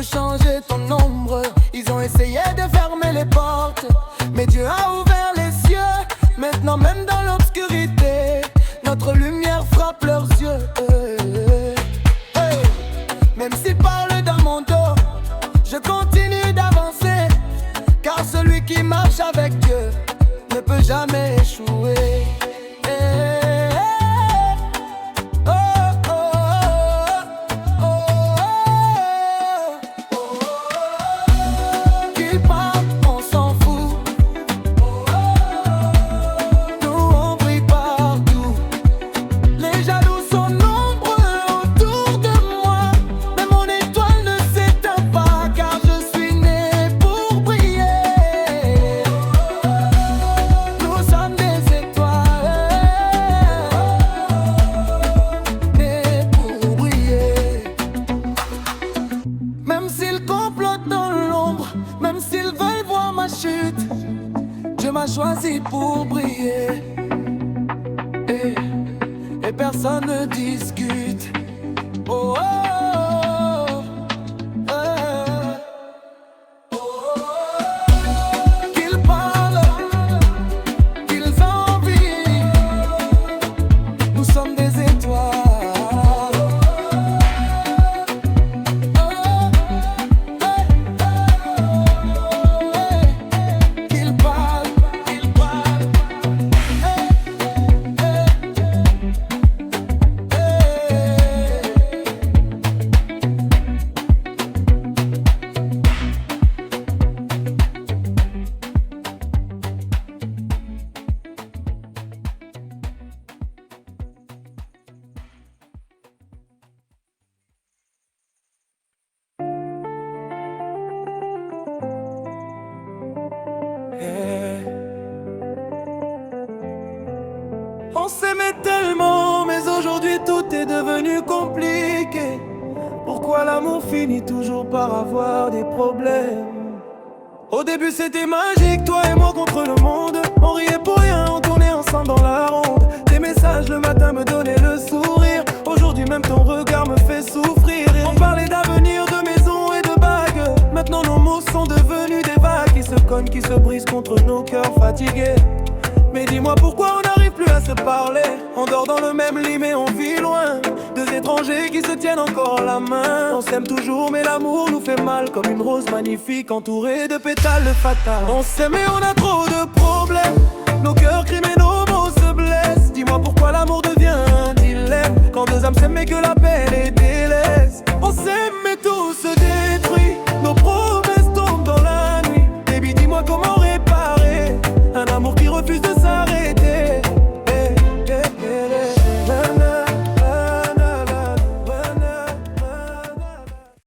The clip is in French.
veut changer ton ombre. Ils ont essayé de fermer les portes, mais Dieu a ouvert les cieux. Maintenant même dans l'obscurité, notre lumière frappe leurs yeux. Hey. Même s'ils parlent dans mon dos, je continue d'avancer, car celui qui marche avec Dieu ne peut jamais échouer. Dieu m'a choisi pour briller, et personne ne discute. Oh, oh, oh, oh, oh. Qu'ils parlent, qu'ils envient, nous sommes des étoiles. On s'aimait tellement, mais aujourd'hui tout est devenu compliqué. Pourquoi l'amour finit toujours par avoir des problèmes? Au début c'était magique, toi et moi contre le monde. On riait pour rien, on tournait ensemble dans la ronde. Tes messages le matin me donnaient le sourire. Aujourd'hui même ton regard me fait souffrir. Et on parlait d'avenir, de maison et de bagues. Maintenant nos mots sont devenus des vagues qui se cognent, qui se brisent contre nos cœurs fatigués. Mais dis-moi pourquoi on n'arrive plus à se parler. On dort dans le même lit mais on vit loin. Deux étrangers qui se tiennent encore la main. On s'aime toujours mais l'amour nous fait mal, comme une rose magnifique entourée de pétales fatales. On s'aime mais on a trop de problèmes. Nos cœurs crient mais nos mots se blessent. Dis-moi pourquoi l'amour devient un dilemme, quand deux âmes s'aiment mais que la peine est